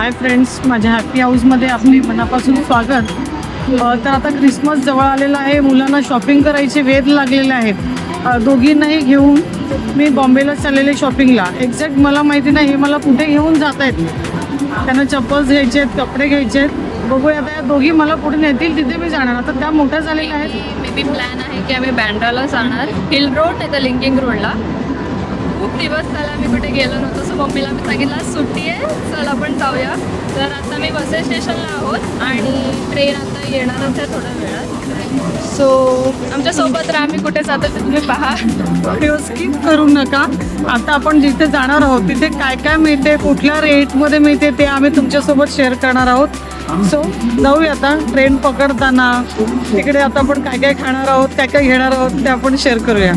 Hi friends, माझ्या happy हाऊसमध्ये आपले मनापासून स्वागत. तर आता क्रिसमस जवळ आलेला आहे. मुलांना शॉपिंग करायचे वेध लागलेले आहेत. दोघींनाही घेऊन मी बॉम्बेला चाललेले शॉपिंगला. एक्झॅक्ट मला माहिती नाही हे मला कुठे घेऊन जात आहेत. त्यांना चप्पल्स घ्यायचे आहेत, कपडे घ्यायचे आहेत. बघूया आता या दोघी मला कुठे नेतील तिथे मी जाणार. आता त्या मोठ्या झालेल्या आहेत. मे बी प्लॅन आहे की आम्ही बँड्राला जाणार, हिल रोड नाही तर लिंकिंग रोडला. खूप दिवस झाला आम्ही कुठे गेलो नव्हतो. सो मम्मीला मी सांगितलं सुट्टी आहे, चल आपण जाऊया. तर आता मी बस स्टेशनला आहोत आणि ट्रेन आता येणारच आहे थोड्या वेळात. सो आमच्यासोबत राहा, आम्ही कुठे जातो ते तुम्ही पहा. व्हिडिओ स्किप करू नका. आता आपण जिथे जाणार आहोत तिथे काय काय मिळते, कुठल्या रेटमध्ये मिळते ते आम्ही तुमच्यासोबत शेअर करणार आहोत. सो जाऊया आता. ट्रेन पकडताना तिकडे आता आपण काय काय खाणार आहोत, काय काय घेणार आहोत ते आपण शेअर करूया.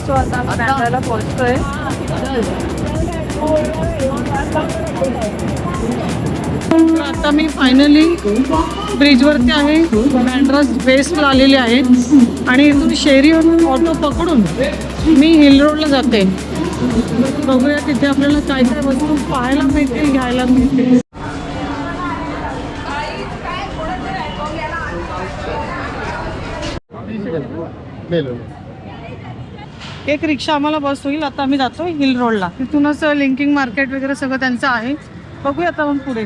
सो आता आम्ही बँड्राला पोहोचतोय. आता मी फायनली ब्रिजवरती आहे. बँड्रा वेस्टला आलेले आहे आणि इथून शेरी ऑटो पकडून मी हिल रोडला जाते. बघूया तिथे आपल्याला काय काय वस्तू पाहायला मिळतील, घ्यायला मिळतील. एक रिक्षा आम्हाला बस होईल. आता आम्ही जातो हिल रोडला. तिथूनच लिंकिंग मार्केट वगैरे सगळं त्यांचं आहे. बघूया आता मग पुढे.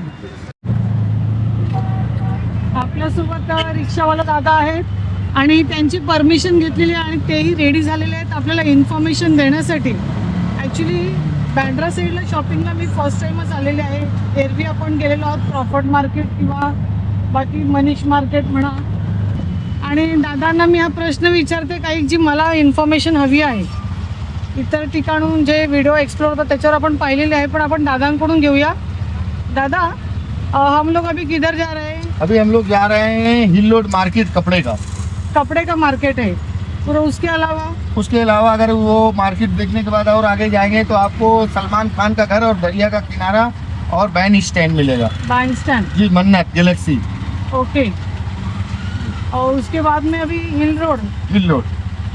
आपल्यासोबत रिक्षावाला दादा आहेत आणि त्यांची परमिशन घेतलेली आहे आणि तेही रेडी झालेले आहेत आपल्याला इन्फॉर्मेशन देण्यासाठी. ॲक्च्युली बँड्रा साईडला शॉपिंगला मी फर्स्ट टाईमच आलेले आहे. एरवी आपण गेलेलो आहोत प्रॉफर्ट मार्केट किंवा बाकी मनीष मार्केट म्हणा. आणि दादांना मी हा प्रश्न विचारते काही जी मला इन्फॉर्मेशन हवी आहे. इतर ठिकाणून जे व्हिडिओ एक्सप्लोर होतात त्याच्यावर आपण पाहिलेले आहे, पण आपण दादांकडून घेऊया. दादा, हम लोग अभी किधर जा रहे हैं? अभी हम लोग जा रहे हैं हिल रोड मार्केट, कपड़े का मार्केट है. और उसके अलावा अगर वो मार्केट देखने के बाद और आगे जाएंगे तो आपको सलमान खान का घर और दरिया का किनारा और बैन स्टैंड मिलेगा. बैंड स्टैंड जी, मन्नत गैलेक्सी. ओके. और उसके बाद में अभी हिल रोड.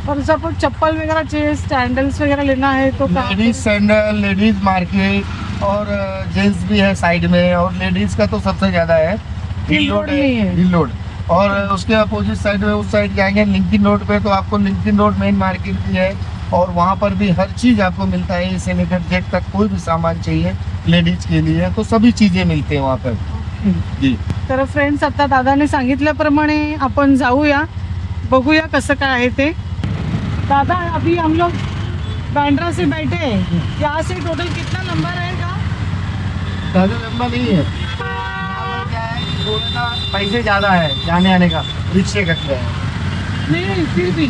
और सपोज चप्पल वगैरह चाहिए, सैंडल्स वगैरह लेना है तो लेडीज सैंडल, लेडीज मार्केट और जेंट्स भी है साइड में. और लेडीज का तो सबसे ज्यादा है. Hill road. और उसके अपोजिट साइड में उस साइड जाएंगे लिंकिंग रोड पे तो आपको लिंकिंग रोड मेन मार्केट भी है. और वहाँ पर भी हर चीज़ आपको मिलता है. इससे लेकर जेट तक कोई भी सामान चाहिए लेडीज के लिए तो सभी चीज़ें मिलते हैं वहाँ पर. जी. तर फ्रेंड्स, आता दादाने सांगितल्याप्रमाणे आपण जाऊया, बघूया कसं काय आहे ते. दादा, अभी हम लोग बैंड्रा से बैठे हैं. यहाँ से टोटल कितना लंबा रहेगा? ज़्यादा लंबा नहीं है. थोड़ा सा पैसे ज़्यादा है जाने आने का, रिक्शे करते हैं. नहीं, फिर भी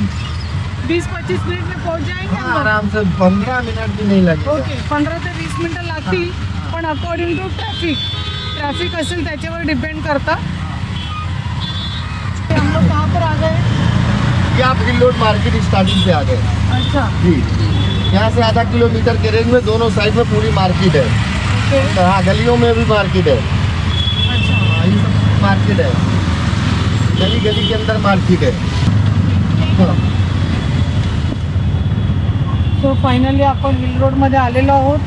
20-25 मिनट में पहुँच जाएंगे हम लोग. आराम से 15 मिनट भी नहीं लगेगा. ओके, 15 ते 20 मिनटं लागतील. पण अकॉर्डिंग टू ट्रॅफिक असेल त्याच्यावर डिपेंड करता. हम लोग कहाँ पर आ गए? ये आप हिल रोड मार्केट स्टार्टिंग से आ गए. अच्छा. जी, यहाँ से आधा किलोमीटर के रेंज में दोनों साइड में पूरी मार्केट है. ओके. हाँ, गलियों में भी मार्केट है. अच्छा. हाँ, ये सब मार्केट है. गली गली के अंदर मार्केट है. हाँ. सो फायनली आपण हिल रोडमध्ये आलेलो आहोत.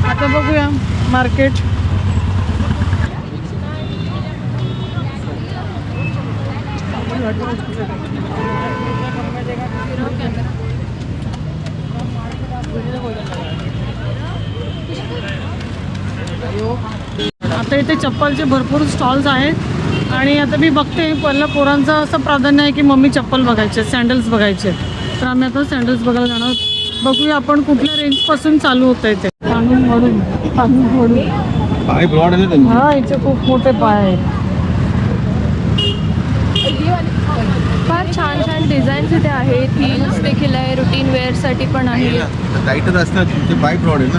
आता बघूया मार्केट. आता इथे चप्पलचे भरपूर स्टॉल्स आहेत आणि आता मी बघते पहिलं पोरांचं असं प्राधान्य आहे की मम्मी चप्पल बघायचे, सँडल्स बघायचे. तर आम्ही आता सँडल्स बघायला जाणार आहोत. बघूया आपण कुठल्या रेंजपासून चालू होतं इथे. हा, इथे खूप मोठे पाय आहेत. फार छान छान डिझाईन्स इथे आहेत. हिल्स देखील आहे, रुटीन वेअरसाठी पण आहे. टाईटच असतात ते बाय ब्रॉड आहे ना,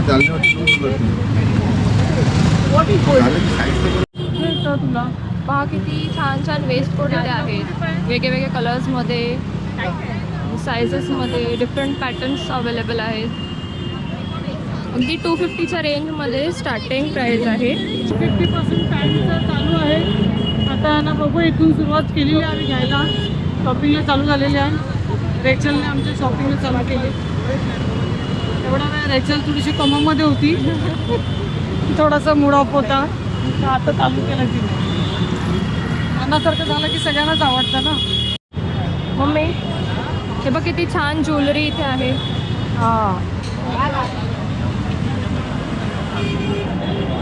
तुला पहा किती छान छान वेस्ट कोट इथे आहेत. वेगवेगळ्या कलर्समध्ये, सायझेसमध्ये डिफरंट पॅटर्न्स अवेलेबल आहेत. अगदी 250च्या रेंजमध्ये स्टार्टिंग प्राईस आहे. 50% पॅन्टचं चालू आहे. आता ना बघू, इथून सुरुवात केलेली आहे आम्ही घ्यायला. शॉपिंगला चालू झालेली आहे. रेचलने आमच्या शॉपिंगला चालू केली. एवढा वेळ रेचल थोडीशी कमामध्ये होती, थोडासा मूड ऑफ होता, तर आता चालू केलं तिने. मनासारखं झालं की सगळ्यांनाच आवडतं ना. मम्मी हे बघ किती छान ज्वेलरी इथे आहे. हां,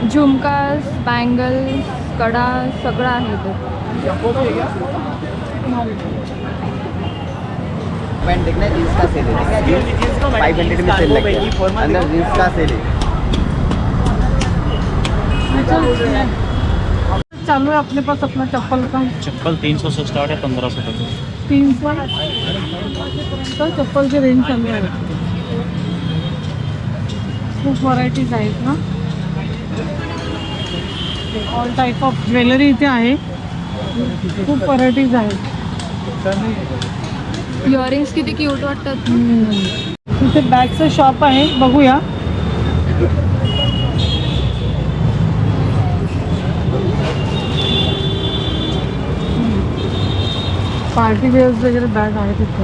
झुमकास, बँगल्स, कडा सगळं आहे इथे. पैंट देखना है, जीन्स का सेल है, 500 में सेल लगेगा, अंदर जीन्स का सेल है। चालू है अपने पास अपना चप्पल का. चप्पल 300 से स्टार्ट है 1500 तक. 300 चप्पलची रेंज चालू आहे. खूप व्हरायटीज आहेत ना. ऑल टाईप ऑफ ज्वेलरी इथे आहे. खूप व्हरायटीज आहेत. इयरिंग्स किती क्यूट वाटतात. इथे बॅगचं शॉप आहे, बघूया. पार्टी वेअर्स वगैरे बॅग आहेत इथे.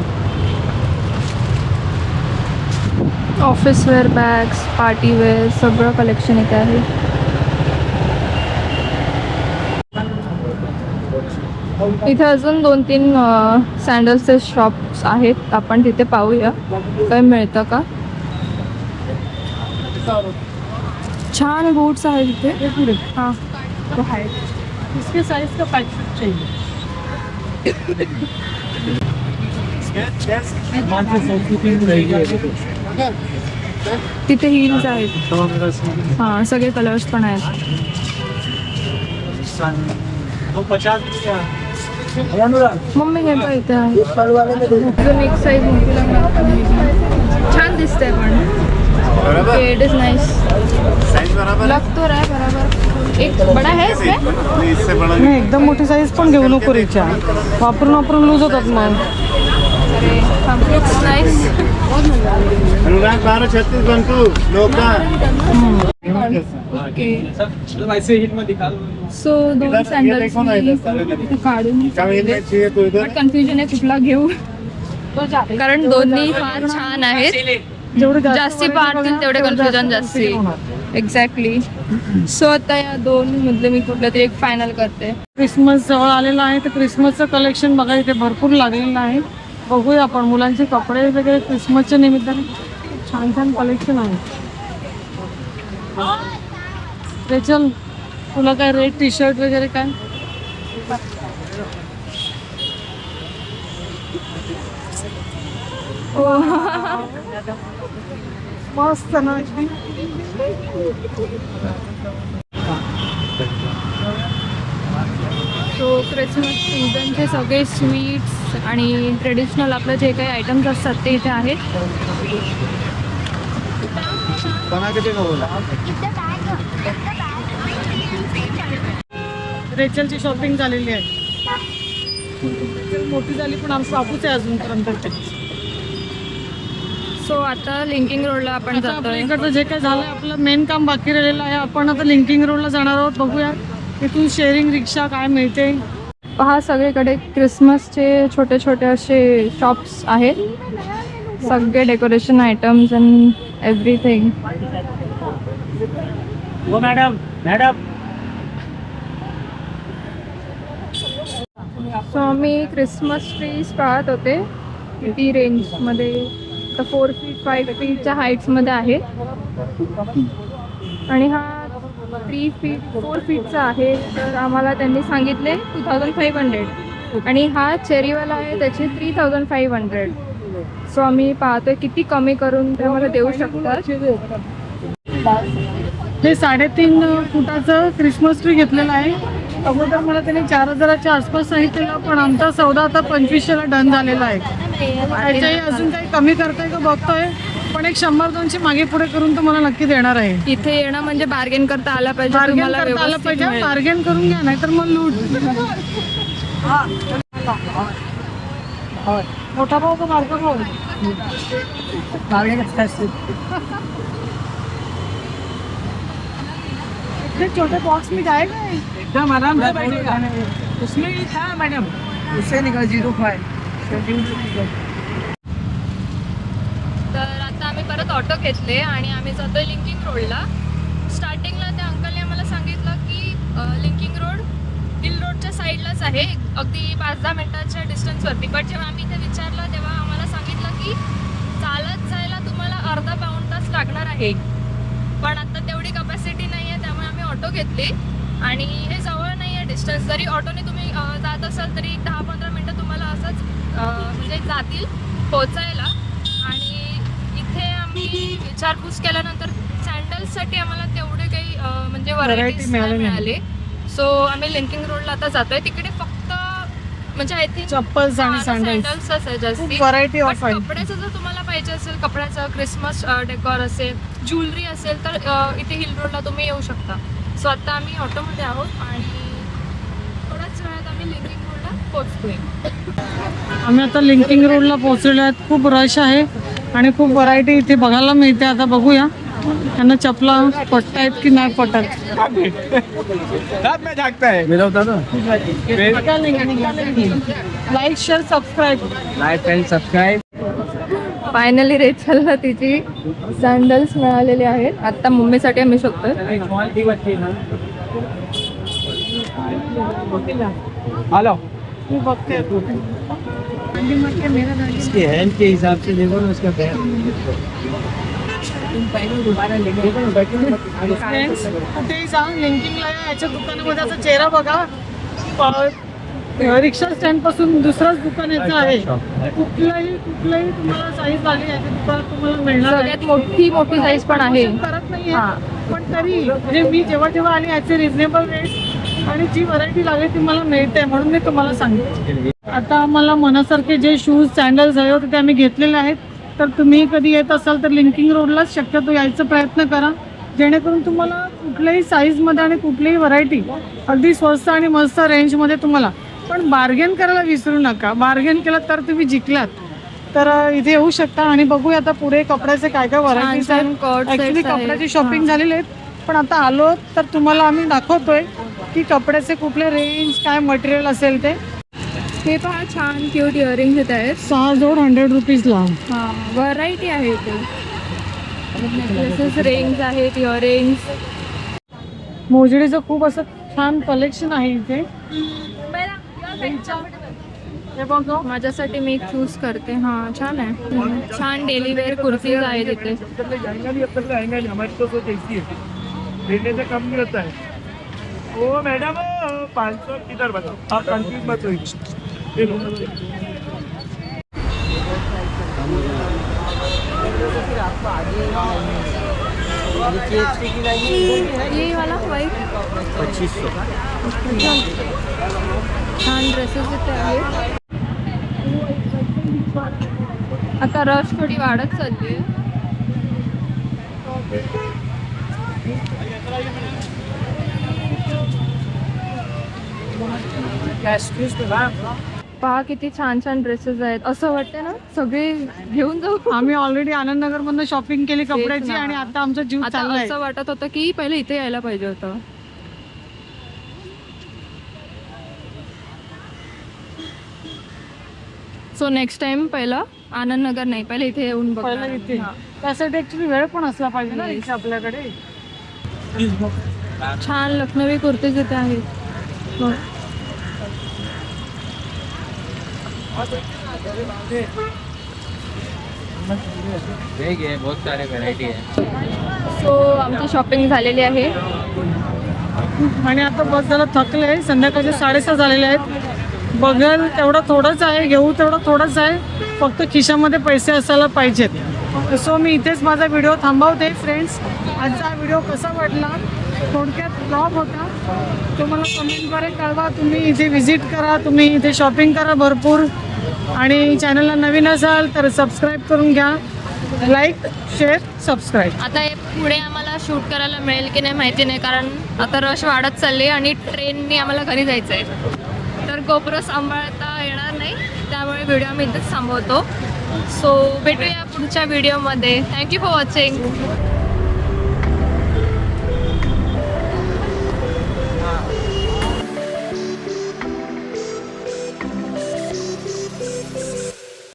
Office wear bags, party wear सगळं कलेक्शन इथे आहे. इथे अजून 2-3 सँडल्सचे शॉप्स आहेत. आपण तिथे पाहूया काय मिळतं का. छान बूट्स आहेत इथे. हे पुढे हां तो है. इसके साइज का पैकेट चाहिए. तिथे हिल्स आहेत. हां सगळे कलर्स पण आहेत. मम्मी हे पण इथे आहे. अजून एक साईज मोठी छान दिसतंय पण. It is nice. लग तो रहा है बराबर. एक बड़ा है इसमें. नाही, एकदम मोठी साईज पण घेऊ नको रिचा. वापरून लूज होतात मग. अरे लुक्स नाइस. अनुराग 1236 बनतू लोकदा. ओके सो 2 सँडल्स काढून चाहिए तो इधर. बट कन्फ्युजन आहे कुठला घेऊ, कारण दोन्ही फार छान आहेत. जेवढे जास्ती पाहतील तेवढे कन्फ्युजन जास्ती. एक्झॅक्टली. सो आता या 2 मधले मी कुठलं तरी एक फायनल करते. क्रिसमस जवळ आलेला आहे, तर क्रिसमसचं कलेक्शन बघा इथे भरपूर लागलेलं आहे. बघूया आपण. मुलांचे कपडे वगैरे क्रिसमसच्या निमित्ताने छान छान कलेक्शन आहे. रेचल, तुला काय रेड टी शर्ट वगैरे काय? मस्त ना अगदी. सो क्रिसमस सीझनचे सगळे स्वीट्स आणि ट्रेडिशनल आपलं जे काही आयटम्स असतात ते इथे आहेत. बना के देगा बोला. रेचलची शॉपिंग झालेली आहे. रेचल मोठी झाली पण आमचं बाबूच आहे अजूनपर्यंत. सो आता लिंकिंग रोडला आपण आता आपल्या जातोय. इकडचं जे काही झालं आपलं मेन काम बाकी राहिलेलं आहे. आपण आता लिंकिंग रोडला जाणार आहोत. बघूया इथून शेअरिंग रिक्षा काय मिळते. पहा सगळीकडे क्रिसमसचे छोटे छोटे असे शॉप्स आहेत. सगळे डेकोरेशन आयटम्स अँड एव्हरीथिंग. वो मैडम सो मी क्रिसमस ट्रीज पाहत होते. किती रेंजमध्ये, तर 4 फीट 5 फीटच्या हाईट्समध्ये आहे. आणि हा 3 फीट 4 फीटचा आहे. तर आम्हाला त्यांनी सांगितले 2500. आणि हा चेरीवाला आहे त्याचे 3500. सो आम्ही पाहतोय किती कमी करून ते आम्हाला देऊ शकतात. हे 3.5 फुटाचं क्रिसमस ट्री घेतलेलं आहे. अगोदर मला त्याने 4000च्या आसपास सांगितलेलं, पण आमचा सौदा आता 2500ला डन झालेला आहे. त्याच्याही अजून काही कमी करताय का बघतोय, पण एक 100-200 मागे पुढे करून तो मला नक्की देणार आहे. इथे येणं म्हणजे बार्गेन करता आला पाहिजे. बार्गेन तुम्हाला करता आलं व्यवस्थित पाहिजे. मिळेल. बार्गेन करून घ्या, नाही तर मग लूट. मोठा भाऊ का बारका भाऊ? इतने छोटे बॉक्स में जाएगा ये? एकदम आराम से बैठेगा उसमें ही था मैडम उससे निकल 05 तर आता आम्ही परत ऑटो घेतले आणि आम्ही जातोय लिंकिंग रोडला. स्टार्टिंगला त्या अंकलने आम्हाला सांगितलं की लिंकिंग रोड हिल रोडच्या साईडलाच आहे, अगदी 5-10 मिनिटाच्या डिस्टन्सवरती. बट जेव्हा आम्ही इथे विचारलं तेव्हा आम्हाला सांगितलं की चालत जायला तुम्हाला अर्धा पाऊण तास लागणार आहे. पण आता तेवढी कपॅसिटी नाही आहे, त्यामुळे आम्ही ऑटो घेतली. आणि हे जवळ नाही आहे डिस्टन्स. जरी ऑटोने तुम्ही जात असाल तरी 10-15 मिनटं तुम्हाला असंच म्हणजे जातील पोचायला. आणि इथे आम्ही विचारपूस केल्यानंतर सँडल्ससाठी आम्हाला तेवढे काही म्हणजे व्हरायटीज मिळाले. सो आम्ही लिंकिंग रोडला आता जातोय. तिकडे फक्त म्हणजे आय थिंक चप्पल्स आणि सँडल्स सँडल्सच आहे जास्ती. व्हरायटी ऑफ पण आहे. कपड्याचं जर तुम्हाला पाहिजे असेल, कपड्याचं क्रिसमस डेकॉर असेल, ज्वेलरी असेल, तर इथे हिल रोडला तुम्ही येऊ शकता. सो आता आम्ही ऑटोमध्ये आहोत आणि थोड्याच वेळात आम्ही लिंकिंग रोडला पोहोचतोय. आम्ही आता लिंकिंग रोडला पोहोचलेलो आहेत. खूप रश आहे आणि खूप व्हरायटी इथे बघायला मिळते. आता बघूया त्यांना चपला पटतायत की नाही पटत. में झाकता है मेरा होता ना like share subscribe. Like and subscribe finally रेचलला तिची सँडल्स मिळालेले आहेत. आता मम्मीसाठी आम्ही शोधतोय. हेलो मी बघते इसके हेल्थ के हिसाब से देखो ना उसका फ्रेंड्स कुठेही जा लिंकिंगला या, याच्या दुकानामध्ये असा चेहरा बघा. रिक्षा स्टँड पासून दुसरंच दुकान याचं आहे. कुठलाही तुम्हाला साईज लागली याच्या दुकानात तुम्हाला मिळणार आहे. सगळ्यात मोठी साईज पण आहे. करत नाहीये पण तरी म्हणजे मी जेव्हा आली याचे रिझनेबल रेट आणि जी व्हरायटी लागली ती मला मिळते म्हणून मी तुम्हाला सांगते. आता आम्हाला मनासारखे जे शूज सँडल्स हवे होते ते आम्ही घेतलेले आहेत. तर तुम्ही कधी येत असाल तर लिंकिंग रोडलाच शक्यतो यायचा प्रयत्न करा, जेणेकरून तुम्हाला कुठल्याही साईजमध्ये आणि कुठलीही व्हरायटी अगदी स्वस्त आणि मस्त रेंजमध्ये तुम्हाला. पण बार्गेन करायला विसरू नका. बार्गेन केलं तर तुम्ही जिंकलात. तर इथे येऊ शकता आणि बघूया आता पुढे कपड्याचे काय काय व्हरायटीज आहेत. ॲक्च्युली कपड्याची शॉपिंग झालेली आहेत, पण आता आलो तर तुम्हाला आम्ही दाखवतोय की कपड्याचे कुठले रेंज काय मटेरियल असेल ते. हे पहा छान क्यूट इयरिंग्स येत आहेत. 6 जोड 100 रुपीजला. हां, व्हरायटी आहे इथे. नेकलेसेस, रिंग्स आहेत, इयरिंग्स. मोजडीचं खूप असं छान कलेक्शन आहे इथे. हे बघ माझ्यासाठी मी एक चूज करते. हां, छान आहे. छान डेली वेअर कुर्तीज आहेत इथे. लेने से कम नहीं होता है. ओ मैडम 500 किधर बताओ आप कंफ्यूज मत होइए. ये वाला व्हाईट 2500 छान ड्रेसेस इथे आहेत. आता रश थोडी वाढत चालली आहे. पहा किती छान छान ड्रेसेस आहेत. असं वाटतं ना सगळे घेऊन जाऊ. आम्ही ऑलरेडी आनंदनगर मधून शॉपिंग केली कपड्याची आणि आता आमचा जीव आता चाललाय. असं वाटत होतं की पहिले इथे यायला पाहिजे होतं. सो नेक्स्ट टाइम पहिलं आनंदनगर नाही, पहिले इथे येऊन पहिला बघणार. इथे हां. त्यासाठी ऍक्च्युली वेळ पण असला पाहिजे ना Yes. रिक्षा आपल्याकडे. छान लखनवी कुर्तीज इथे आहेत. बघ. बहुत सारे वैरायटी है. सो आमची शॉपिंग झालेली आहे. आणि आता बस झाला थकले. संध्याकाळचे 6:30 झालेले आहेत. बघेल तेवढं थोडंच आहे, घेऊ तेवढं थोडंच आहे, फक्त खिशामध्ये पैसे असायला पाहिजेत. सो मी इथेच माझा व्हिडिओ थांबवते. फ्रेंड्स, आजचा व्हिडिओ कसा वाटला, थोडक्यात ब्लॉग होता, तुम्हाला कमेंटद्वारे कळवा. तुम्ही इथे व्हिजिट करा, तुम्ही इथे शॉपिंग करा भरपूर. आणि चॅनलला नवीन असाल तर सबस्क्राईब करून घ्या. Like share subscribe. आता हे पुढे आम्हाला शूट करायला मिळेल की नाही माहिती नाही, कारण आता रश वाढत चालली आणि ट्रेननी आम्हाला घरी जायचं आहे. तर गोप्रो सांभाळता येणार नाही, त्यामुळे व्हिडिओ आम्ही इथेच थांबवतो. सो भेटूया पुढच्या व्हिडिओमध्ये. Thank you for watching.